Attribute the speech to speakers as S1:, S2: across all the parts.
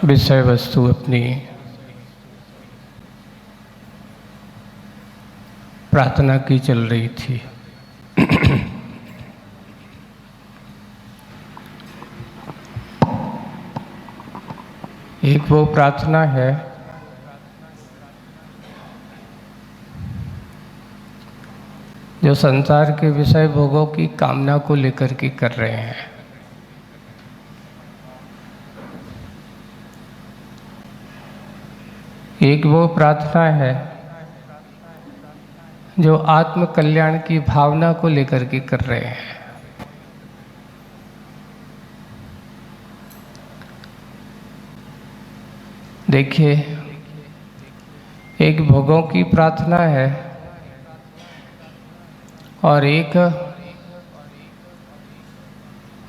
S1: विषय वस्तु अपनी प्रार्थना की चल रही थी। एक वो प्रार्थना है जो संसार के विषय भोगों की कामना को लेकर के कर रहे हैं। एक वो प्रार्थना है जो आत्म कल्याण की भावना को लेकर के कर रहे हैं। देखिए, एक भोगों की प्रार्थना है और एक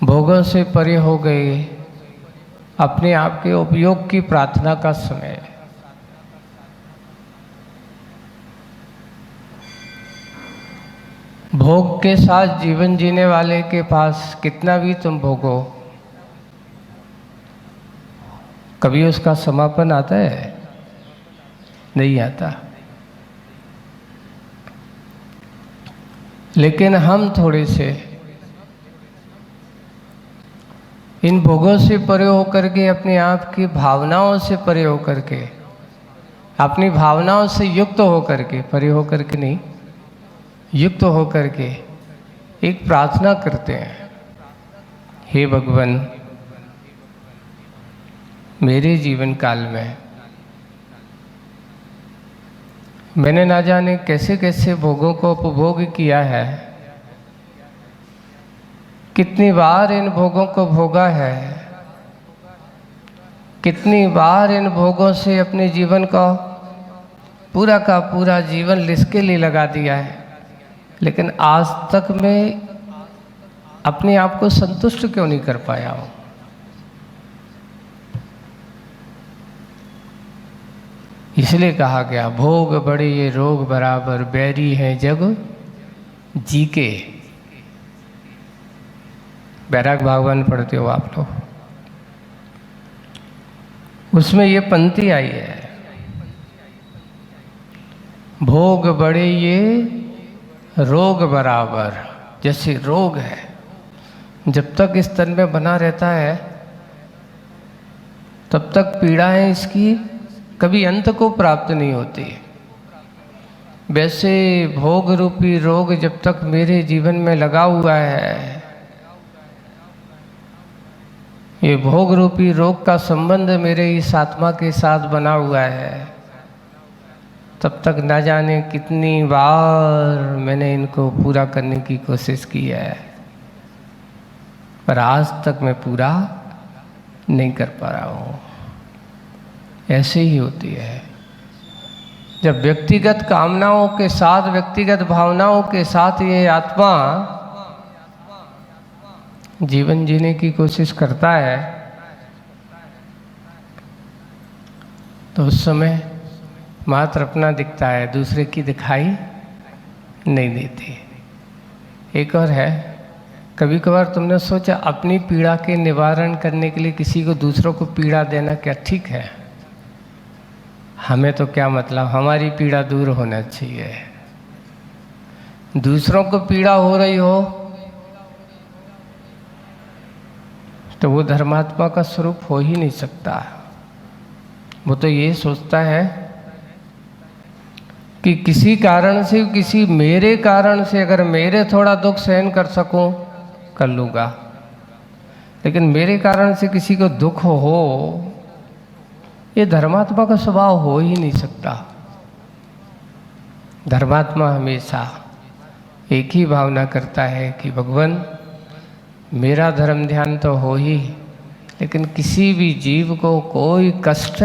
S1: भोगों से परे हो गए अपने आप के उपयोग की प्रार्थना का समय। भोग के साथ जीवन जीने वाले के पास कितना भी तुम भोगो, कभी उसका समापन आता है? नहीं आता। लेकिन हम थोड़े से इन भोगों से परे होकर के, अपने आप की भावनाओं से परे होकर के, अपनी भावनाओं से युक्त होकर के, परे होकर के नहीं, युक्त होकर के एक प्रार्थना करते हैं। हे भगवान, मेरे जीवन काल में मैंने ना जाने कैसे कैसे भोगों को उपभोग किया है, कितनी बार इन भोगों को भोगा है, कितनी बार इन भोगों से अपने जीवन का पूरा जीवन लिसके लिए लगा दिया है, लेकिन आज तक मैं अपने आप को संतुष्ट क्यों नहीं कर पाया हूं? इसलिए कहा गया, भोग बड़े ये रोग बराबर, बैरी है जग जी के। बैराग भागवन पढ़ते हो आप लोग, उसमें ये पंक्ति आई है, भोग बड़े ये रोग बराबर। जैसे रोग है, जब तक इस तन में बना रहता है तब तक पीड़ाएं इसकी कभी अंत को प्राप्त नहीं होती। वैसे भोग रूपी रोग जब तक मेरे जीवन में लगा हुआ है, ये भोग रूपी रोग का संबंध मेरे इस आत्मा के साथ बना हुआ है, तब तक ना जाने कितनी बार मैंने इनको पूरा करने की कोशिश की है, पर आज तक मैं पूरा नहीं कर पा रहा हूँ। ऐसे ही होती है जब व्यक्तिगत कामनाओं के साथ, व्यक्तिगत भावनाओं के साथ ये आत्मा जीवन जीने की कोशिश करता है, तो उस समय मात्र अपना दिखता है, दूसरे की दिखाई नहीं देती। एक और है, कभी कभार तुमने सोचा अपनी पीड़ा के निवारण करने के लिए किसी को, दूसरों को पीड़ा देना क्या ठीक है? हमें तो क्या मतलब, हमारी पीड़ा दूर होना चाहिए। दूसरों को पीड़ा हो रही हो तो वो धर्मात्मा का स्वरूप हो ही नहीं सकता। वो तो ये सोचता है कि किसी कारण से, किसी मेरे कारण से अगर मेरे थोड़ा दुख सहन कर सकूं कर लूँगा, लेकिन मेरे कारण से किसी को दुख हो, ये धर्मात्मा का स्वभाव हो ही नहीं सकता। धर्मात्मा हमेशा एक ही भावना करता है कि भगवान, मेरा धर्म ध्यान तो हो ही, लेकिन किसी भी जीव को कोई कष्ट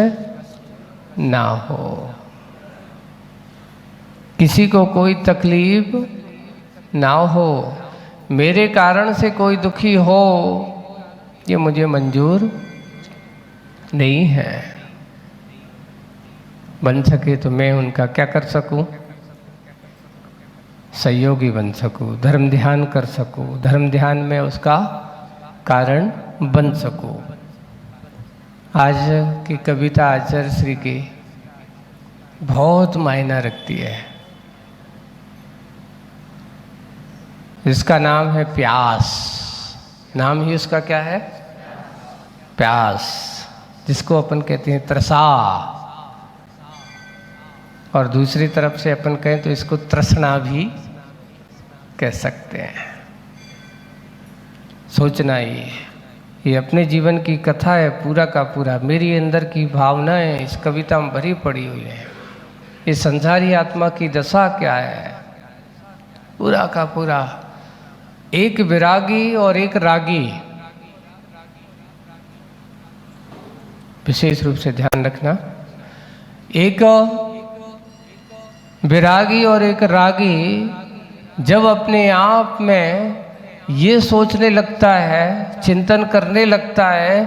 S1: ना हो, किसी को कोई तकलीफ ना हो, मेरे कारण से कोई दुखी हो, ये मुझे मंजूर नहीं है। बन सके तो मैं उनका क्या कर सकूं? सहयोगी बन सकूं, धर्म ध्यान कर सकूं, धर्म ध्यान में उसका कारण बन सकूं। आज की कविता आचार्य श्री की बहुत मायना रखती है। इसका नाम है प्यास। नाम ही उसका क्या है? प्यास, जिसको अपन कहते हैं तृषा, और दूसरी तरफ से अपन कहें तो इसको तृष्णा भी कह सकते हैं। सोचना ये अपने जीवन की कथा है, पूरा का पूरा मेरी अंदर की भावनाएं इस कविता में भरी पड़ी हुई है। ये संसारी आत्मा की दशा क्या है, पूरा का पूरा। एक विरागी और एक रागी, विशेष रूप से ध्यान रखना। एक विरागी और एक रागी जब अपने आप में ये सोचने लगता है, चिंतन करने लगता है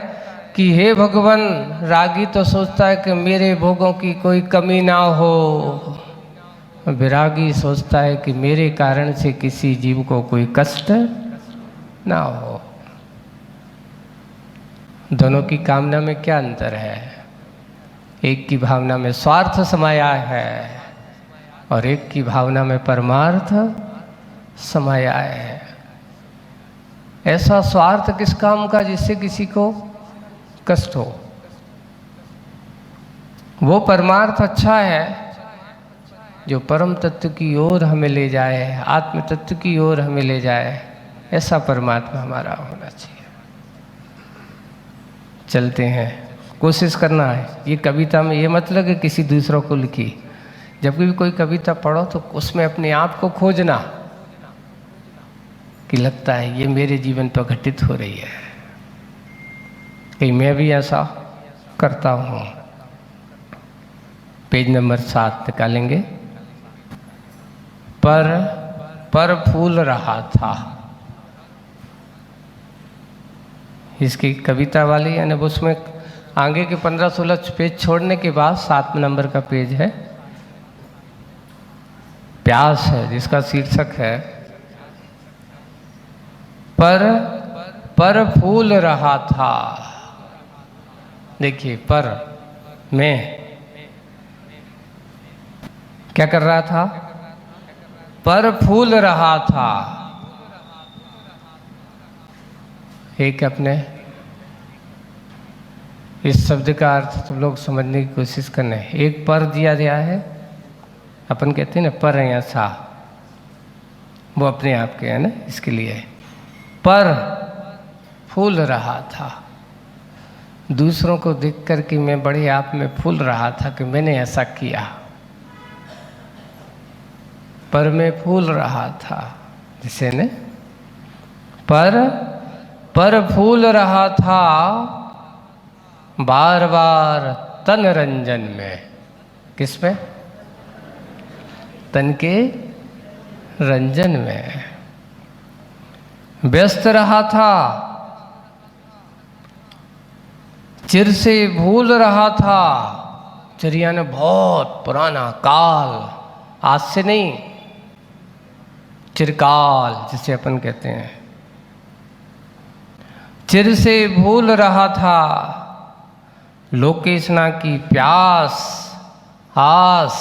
S1: कि हे भगवान, रागी तो सोचता है कि मेरे भोगों की कोई कमी ना हो, विरागी सोचता है कि मेरे कारण से किसी जीव को कोई कष्ट ना हो। दोनों की कामना में क्या अंतर है? एक की भावना में स्वार्थ समाया है और एक की भावना में परमार्थ समाया है। ऐसा स्वार्थ किस काम का जिससे किसी को कष्ट हो? वो परमार्थ अच्छा है जो परम तत्व की ओर हमें ले जाए, आत्म तत्व की ओर हमें ले जाए। ऐसा परमात्मा हमारा होना चाहिए। चलते हैं, कोशिश करना है। ये कविता में ये मतलब कि किसी दूसरों को लिखी। जब भी कोई कविता पढ़ो तो उसमें अपने आप को खोजना कि लगता है ये मेरे जीवन पर घटित हो रही है, कि मैं भी ऐसा करता हूँ। पेज नंबर 7 निकालेंगे। पर फूल रहा था। इसकी कविता वाली यानी उसमें आगे के 15-16 पेज छोड़ने के बाद 7 नंबर का पेज है, प्यास है, जिसका शीर्षक है पर फूल रहा था। देखिए, पर मैं क्या कर रहा था? पर फूल रहा था। एक अपने इस शब्द का अर्थ तुम लोग समझने की कोशिश करना है। एक पर दिया गया है, अपन कहते हैं ना पर है ऐसा, वो अपने आप के है ना, इसके लिए पर फूल रहा था। दूसरों को देख कर के मैं बड़े आप में फूल रहा था कि मैंने ऐसा किया, पर मैं फूल रहा था। जिसे ने पर फूल रहा था बार बार तन रंजन में। किस में? तन के रंजन में व्यस्त रहा था। चिर से भूल रहा था। चिड़िया ने बहुत पुराना काल, आज से नहीं, चिरकाल जिसे अपन कहते हैं, चिर से भूल रहा था। लोकेशना की प्यास आस।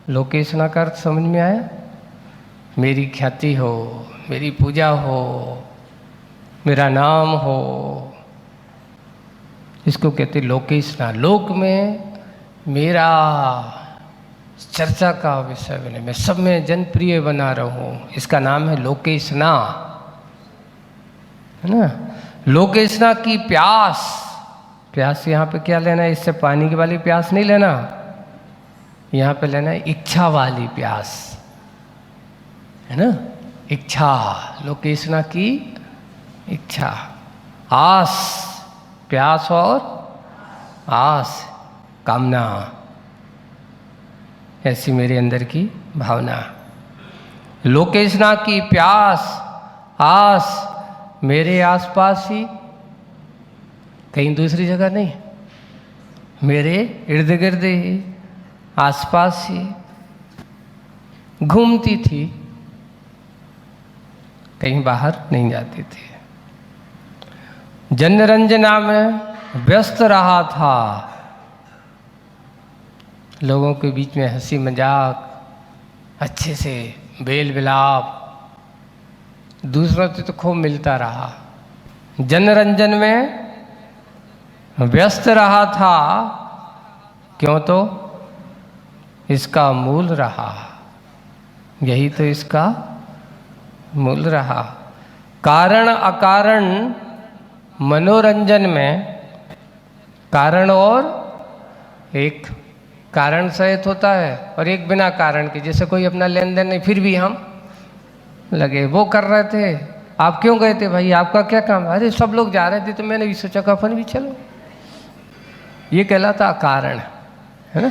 S1: लोकेशना का अर्थ समझ में आया? मेरी ख्याति हो, मेरी पूजा हो, मेरा नाम हो, इसको कहते लोकेशना। लोक में मेरा चर्चा का विषय बने, मैं सब में जनप्रिय बना रहूं, इसका नाम है लोकेशना, है ना। लोकेशना की प्यास। प्यास यहाँ पे क्या लेना है? इससे पानी की वाली प्यास नहीं लेना, यहाँ पे लेना है इच्छा वाली प्यास, है ना। इच्छा, लोकेशना की इच्छा। आस, प्यास और आस, कामना, ऐसी मेरे अंदर की भावना। लोकेशना की प्यास आस मेरे आसपास ही, कहीं दूसरी जगह नहीं, मेरे इर्द गिर्द ही, आसपास ही घूमती थी, कहीं बाहर नहीं जाती थी। जनरंजना में व्यस्त रहा था। लोगों के बीच में हंसी मजाक, अच्छे से बेल विलाप, दूसरों से तो खूब मिलता रहा। जनरंजन में व्यस्त रहा था, क्यों? तो इसका मूल रहा, यही तो इसका मूल रहा। कारण अकारण मनोरंजन में कारण और एक कारण सहित होता है और एक बिना कारण के, जैसे कोई अपना लेन देन नहीं फिर भी हम लगे। वो कर रहे थे, आप क्यों गए थे भाई, आपका क्या काम? अरे सब लोग जा रहे थे तो मैंने भी सोचा कि अपन भी चलो। ये कहलाता कारण, है ना।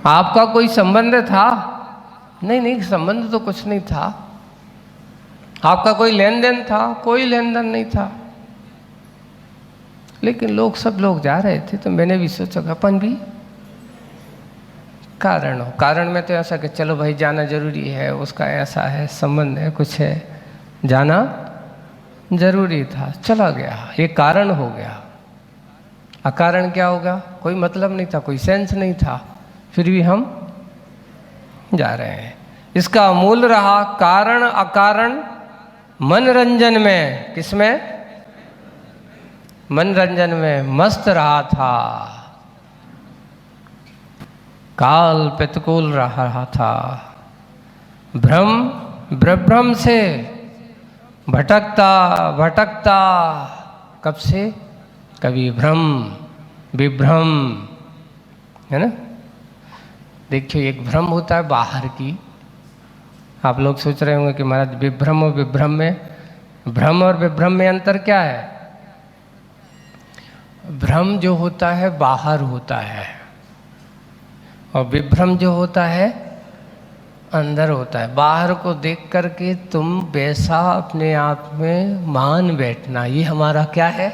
S1: आपका कोई संबंध था? नहीं नहीं, संबंध तो कुछ नहीं था। आपका कोई लेन देन था? कोई लेन देन नहीं था। लेकिन सब लोग जा रहे थे तो मैंने भी सोचा कि अपन भी कारण हो। कारण में तो ऐसा कि चलो भाई जाना जरूरी है, उसका ऐसा है संबंध है, कुछ है, जाना जरूरी था, चला गया, ये कारण हो गया। अकारण क्या होगा? कोई मतलब नहीं था, कोई सेंस नहीं था, फिर भी हम जा रहे हैं। इसका मूल रहा कारण अकारण मनोरंजन में। किसमें? मनोरंजन में मस्त रहा था, काल प्रतिकूल रहा था, भ्रम विभ्रम से भटकता भटकता। कब से? कभी भ्रम विभ्रम, है ना। देखिए एक भ्रम होता है बाहर की। आप लोग सोच रहे होंगे कि महाराज विभ्रम और विभ्रम में, भ्रम और विभ्रम में अंतर क्या है? भ्रम जो होता है बाहर होता है और विभ्रम जो होता है अंदर होता है। बाहर को देख करके तुम वैसा अपने आप में मान बैठना, ये हमारा क्या है?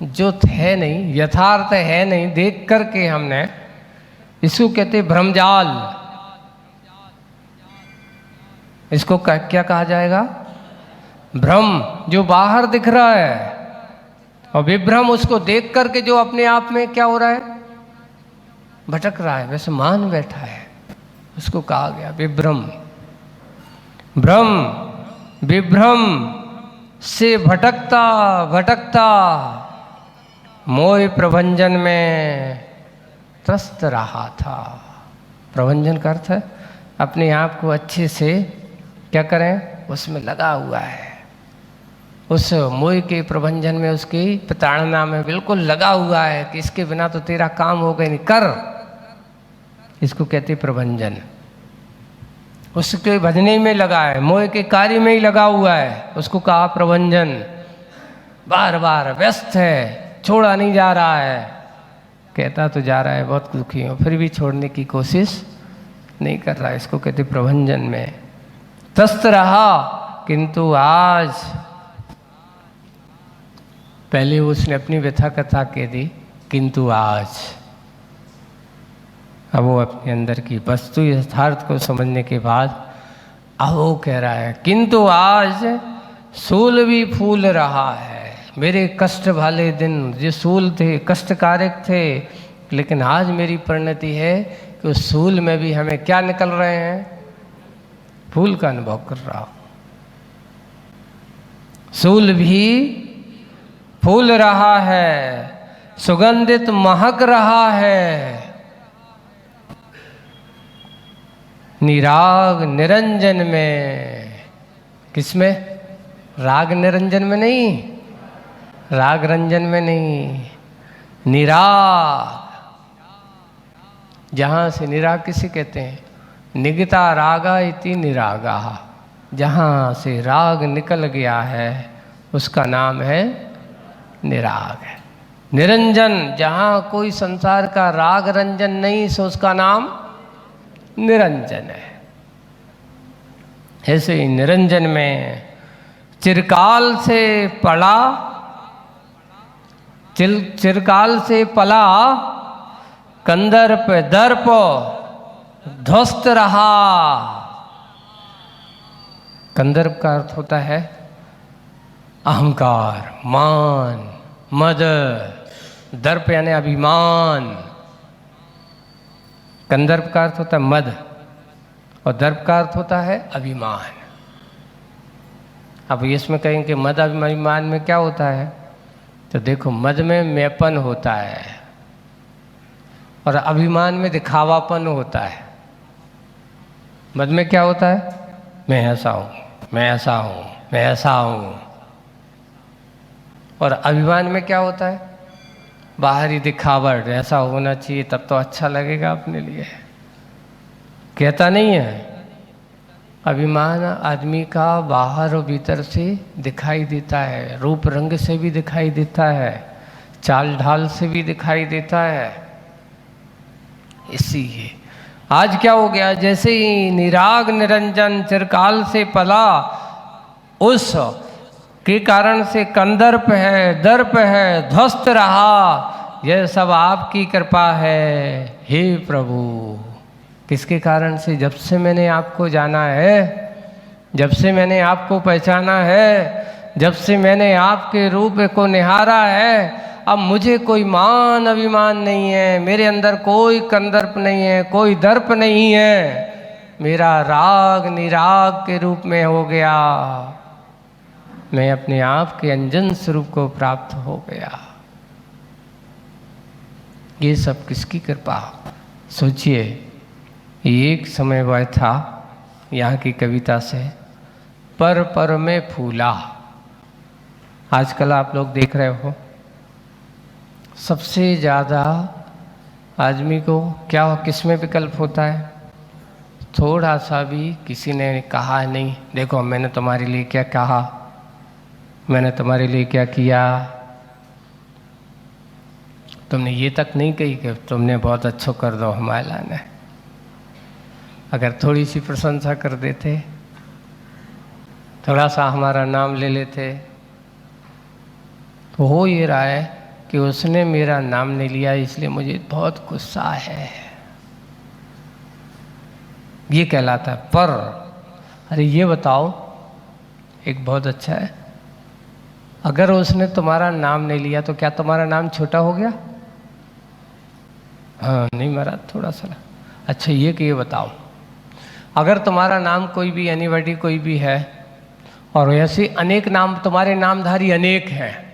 S1: जो है नहीं, यथार्थ है नहीं, देख करके हमने, इसको कहते भ्रमजाल। इसको क्या कहा जाएगा? भ्रम जो बाहर दिख रहा है, और विभ्रम उसको देख करके जो अपने आप में क्या हो रहा है? भटक रहा है, वैसे मान बैठा है, उसको कहा गया विभ्रम। भ्रम विभ्रम से भटकता भटकता मोह प्रभंजन में त्रस्त रहा था। प्रभंजन का अर्थ है अपने आप को अच्छे से क्या करें, उसमें लगा हुआ है, उस मोह के प्रभंजन में, उसकी प्रताड़ना में बिल्कुल लगा हुआ है कि इसके बिना तो तेरा काम होगा नहीं, कर। इसको कहते प्रभंजन। उसके भजने में लगा है, मोह के कार्य में ही लगा हुआ है, उसको कहा प्रभंजन। बार बार व्यस्त है, छोड़ा नहीं जा रहा है, कहता तो जा रहा है बहुत दुखी हो, फिर भी छोड़ने की कोशिश नहीं कर रहा है, इसको कहते प्रभंजन में त्रस्त रहा। किंतु आज, पहले उसने अपनी व्यथा कथा कह दी, किंतु आज अब वो अपने अंदर की वस्तु यथार्थ को समझने के बाद अब वो कह रहा है, किंतु आज सूल भी फूल रहा है। मेरे कष्ट वाले दिन जो सूल थे, कष्टकारक थे, लेकिन आज मेरी परिणति है कि उस सूल में भी हमें क्या निकल रहे हैं? फूल का अनुभव कर रहा हूं। सूल भी फूल रहा है, सुगंधित महक रहा है, निराग निरंजन में। किसमें? राग निरंजन में नहीं, राग रंजन में नहीं, निराग। जहाँ से निराग किसे कहते हैं? निगता रागा इति निरागा। जहाँ से राग निकल गया है उसका नाम है निराग है। निरंजन, जहाँ कोई संसार का राग रंजन नहीं, सो उसका नाम निरंजन है। ऐसे ही निरंजन में चिरकाल से पला, चिरकाल से पला कंदर्प दर्प ध्वस्त रहा। कंदर्प का अर्थ होता है अहंकार, मान, मद, दर्प यानी अभिमान। कंदर्प का अर्थ होता है मद और दर्प का अर्थ होता है अभिमान। अब इसमें कहेंगे कि मद अभिमान में क्या होता है, तो देखो मद में मैपन होता है और अभिमान में दिखावापन होता है। मद में क्या होता है, मैं ऐसा हूँ, मैं ऐसा हूँ, मैं ऐसा हूँ। और अभिमान में क्या होता है, बाहरी दिखावट, ऐसा होना चाहिए तब तो अच्छा लगेगा अपने लिए। कहता नहीं है, अभिमान आदमी का बाहर और भीतर से दिखाई देता है, रूप रंग से भी दिखाई देता है, चाल ढाल से भी दिखाई देता है। इसीलिए आज क्या हो गया, जैसे ही निराग निरंजन चिरकाल से पला, उस के कारण से कंदर्प है, दर्प है, ध्वस्त रहा। यह सब आपकी कृपा है हे प्रभु। किसके कारण से, जब से मैंने आपको जाना है, जब से मैंने आपको पहचाना है, जब से मैंने आपके रूप को निहारा है, अब मुझे कोई मान अभिमान नहीं है, मेरे अंदर कोई कंदर्प नहीं है, कोई दर्प नहीं है। मेरा राग निराग के रूप में हो गया, मैं अपने आप के अंजन स्वरूप को प्राप्त हो गया। ये सब किसकी कृपा। सोचिए, एक समय वह था, यहाँ की कविता से, पर पर में फूला। आजकल आप लोग देख रहे हो, सबसे ज़्यादा आदमी को क्या किस में विकल्प होता है, थोड़ा सा भी किसी ने कहा नहीं, देखो मैंने तुम्हारे लिए क्या कहा, मैंने तुम्हारे लिए क्या किया, तुमने ये तक नहीं कही कि तुमने बहुत अच्छा कर दो हमारे लाने। अगर थोड़ी सी प्रशंसा कर देते, थोड़ा सा हमारा नाम ले लेते, तो हो ये रहा है कि उसने मेरा नाम नहीं लिया, इसलिए मुझे बहुत गुस्सा है। ये कहलाता है पर। अरे ये बताओ, एक बहुत अच्छा है, अगर उसने तुम्हारा नाम नहीं लिया तो क्या तुम्हारा नाम छोटा हो गया? हाँ नहीं महाराज, थोड़ा सा। अच्छा ये कि ये बताओ, अगर तुम्हारा नाम कोई भी एनीबॉडी कोई भी है और ऐसे अनेक नाम, तुम्हारे नामधारी अनेक हैं,